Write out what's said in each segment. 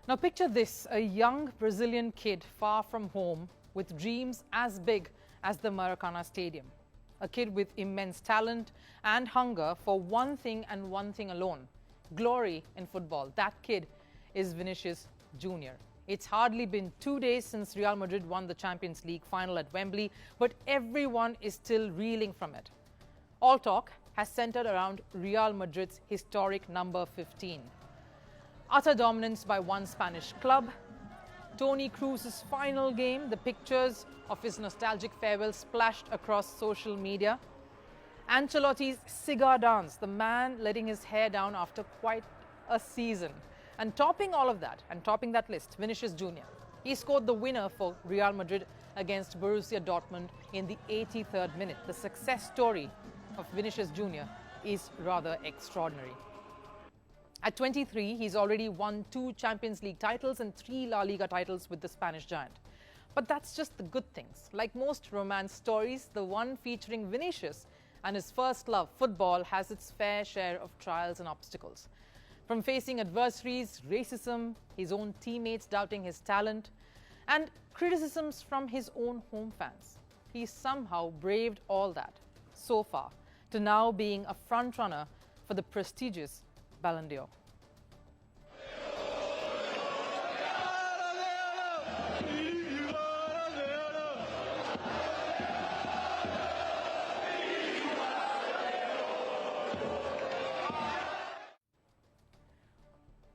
Now picture this, a young Brazilian kid far from home with dreams as big as the Maracana Stadium. A kid with immense talent and hunger for one thing and one thing alone, glory in football. That kid is Vinicius Jr. It's hardly been 2 days since Real Madrid won the Champions League final at Wembley, but everyone is still reeling from it. All talk has centered around Real Madrid's historic number 15. Utter dominance by one Spanish club, Toni Kroos's final game, the pictures of his nostalgic farewell splashed across social media, Ancelotti's cigar dance, the man letting his hair down after quite a season. And topping all of that, and topping that list, Vinicius Jr. He scored the winner for Real Madrid against Borussia Dortmund in the 83rd minute. The success story of Vinicius Jr. is rather extraordinary. At 23, he's already won 2 Champions League titles and 3 La Liga titles with the Spanish giant. But that's just the good things. Like most romance stories, the one featuring Vinicius and his first love, football, has its fair share of trials and obstacles. From facing adversaries, racism, his own teammates doubting his talent, and criticisms from his own home fans. He somehow braved all that, so far, to now being a front-runner for the prestigious Ballon d'Or.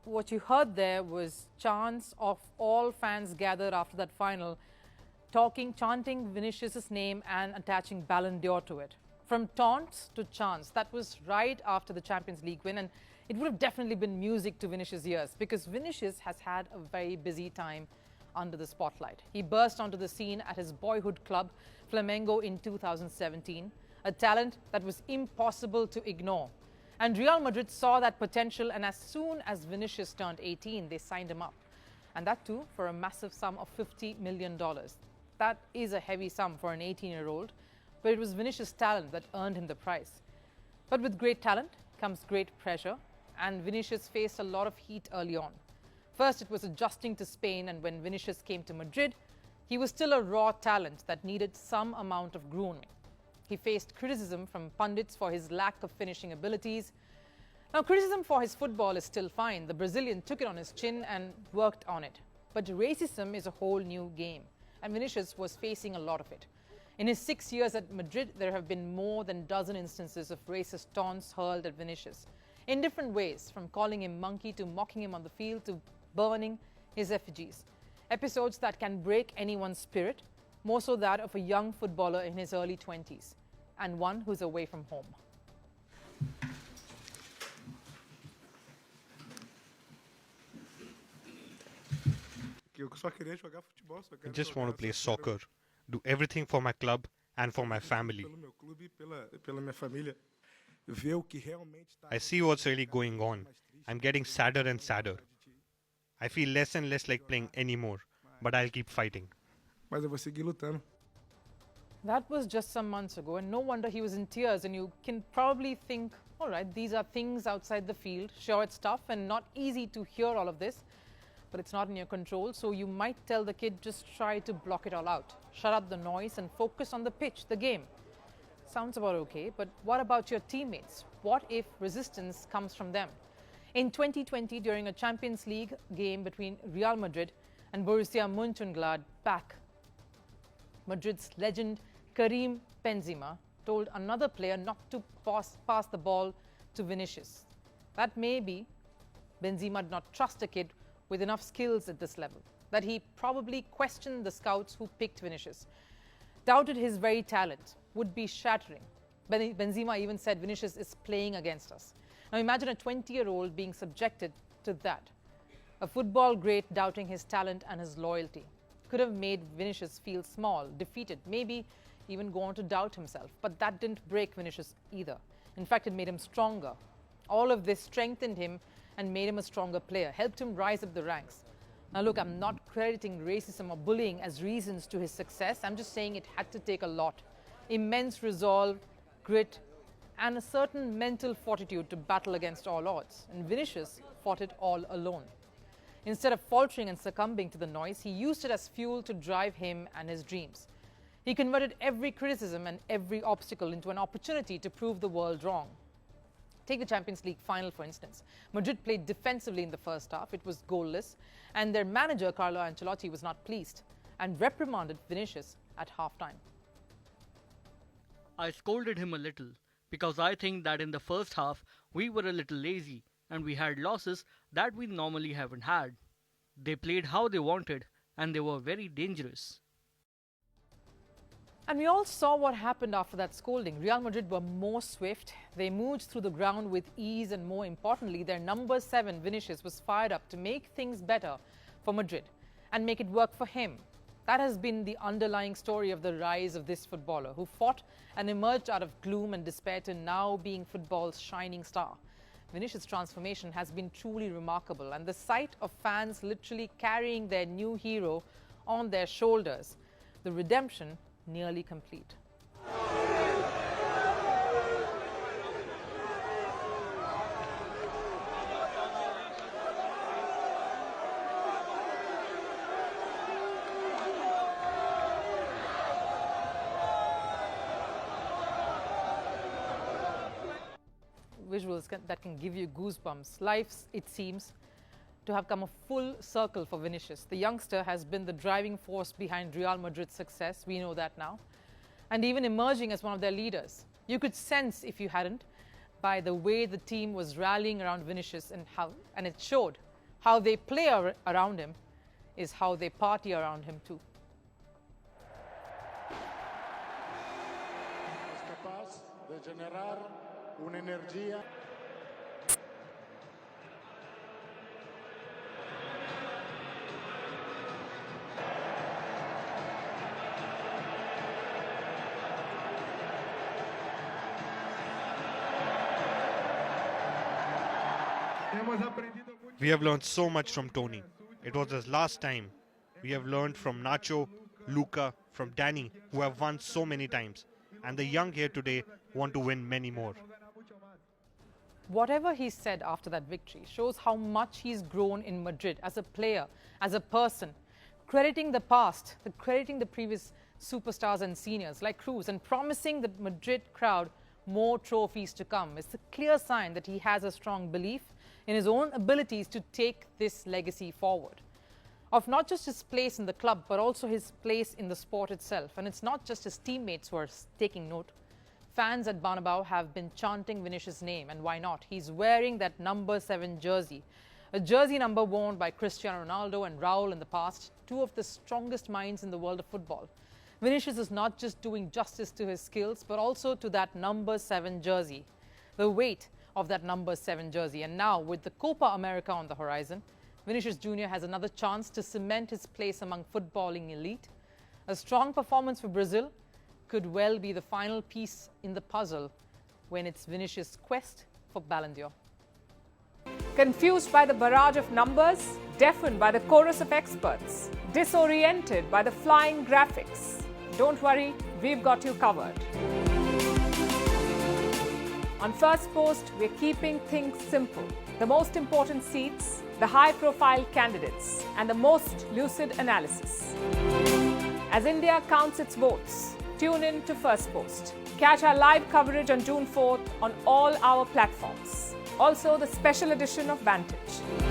What you heard there was chants of all fans gathered after that final, chanting Vinicius' name and attaching Ballon d'Or to it. From taunts to chants, that was right after the Champions League win, and it would have definitely been music to Vinicius' ears because Vinicius has had a very busy time under the spotlight. He burst onto the scene at his boyhood club, Flamengo, in 2017, a talent that was impossible to ignore. And Real Madrid saw that potential, and as soon as Vinicius turned 18, they signed him up. And that too for a massive sum of $50 million. That is a heavy sum for an 18-year-old, but it was Vinicius' talent that earned him the price. But with great talent comes great pressure, and Vinicius faced a lot of heat early on. First, it was adjusting to Spain, and when Vinicius came to Madrid, he was still a raw talent that needed some amount of grooming. He faced criticism from pundits for his lack of finishing abilities. Now, criticism for his football is still fine. The Brazilian took it on his chin and worked on it. But racism is a whole new game, and Vinicius was facing a lot of it. In his 6 years at Madrid, there have been more than a dozen instances of racist taunts hurled at Vinicius, in different ways, from calling him monkey to mocking him on the field to burning his effigies. Episodes that can break anyone's spirit, more so that of a young footballer in his early 20s, and one who's away from home. I just want to play soccer, do everything for my club and for my family. I see what's really going on. I'm getting sadder and sadder. I feel less and less like playing anymore, but I'll keep fighting. That was just some months ago, and no wonder he was in tears. And you can probably think, all right, these are things outside the field. Sure, it's tough and not easy to hear all of this, but it's not in your control. So you might tell the kid, just try to block it all out. Shut up the noise and focus on the pitch, the game. Sounds about okay, but what about your teammates? What if resistance comes from them? In 2020, during a Champions League game between Real Madrid and Borussia Mönchengladbach, Madrid's legend Karim Benzema told another player not to pass the ball to Vinicius. That maybe Benzema did not trust a kid with enough skills at this level, that he probably questioned the scouts who picked Vinicius, doubted his very talent, would be shattering. Benzema even said Vinicius is playing against us. Now imagine a 20-year-old being subjected to that. A football great doubting his talent and his loyalty. Could have made Vinicius feel small, defeated, maybe even go on to doubt himself. But that didn't break Vinicius either. In fact, it made him stronger. All of this strengthened him and made him a stronger player, helped him rise up the ranks. Now look, I'm not crediting racism or bullying as reasons to his success. I'm just saying it had to take a lot. Immense resolve, grit, and a certain mental fortitude to battle against all odds. And Vinicius fought it all alone. Instead of faltering and succumbing to the noise, he used it as fuel to drive him and his dreams. He converted every criticism and every obstacle into an opportunity to prove the world wrong. Take the Champions League final, for instance. Madrid played defensively in the first half. It was goalless, and their manager, Carlo Ancelotti, was not pleased and reprimanded Vinicius at halftime. I scolded him a little because I think that in the first half we were a little lazy and we had losses that we normally haven't had. They played how they wanted and they were very dangerous. And we all saw what happened after that scolding. Real Madrid were more swift. They moved through the ground with ease, and more importantly, their number 7, Vinicius, was fired up to make things better for Madrid and make it work for him. That has been the underlying story of the rise of this footballer, who fought and emerged out of gloom and despair to now being football's shining star. Vinicius' transformation has been truly remarkable, and the sight of fans literally carrying their new hero on their shoulders, the redemption nearly complete. Visuals that can give you goosebumps. Life, it seems to have come a full circle for Vinicius. The youngster has been the driving force behind Real Madrid's success, we know that now, and even emerging as one of their leaders. You could sense, if you hadn't, by the way the team was rallying around Vinicius, and it showed how they play around him is how they party around him too. We have learned so much from Tony. It was his last time. We have learned from Nacho, Luca, from Danny, who have won so many times. And the young here today want to win many more. Whatever he said after that victory shows how much he's grown in Madrid as a player, as a person, crediting the past, crediting the previous superstars and seniors like Cruz, and promising the Madrid crowd more trophies to come. It's a clear sign that he has a strong belief in his own abilities to take this legacy forward, of not just his place in the club, but also his place in the sport itself. And it's not just his teammates who are taking note. Fans at Bernabeu have been chanting Vinicius' name, and why not? He's wearing that number 7 jersey, a jersey number worn by Cristiano Ronaldo and Raul in the past, two of the strongest minds in the world of football. Vinicius is not just doing justice to his skills, but also to that number 7 jersey, the weight of that number 7 jersey. And now, with the Copa America on the horizon, Vinicius Jr. has another chance to cement his place among footballing elite. A strong performance for Brazil could well be the final piece in the puzzle when it's Vinicius' quest for Ballon d'Or. Confused by the barrage of numbers, deafened by the chorus of experts, disoriented by the flying graphics? Don't worry, we've got you covered. On First Post, we're keeping things simple. The most important seats, the high-profile candidates, and the most lucid analysis. As India counts its votes, tune in to First Post. Catch our live coverage on June 4th on all our platforms. Also, the special edition of Vantage.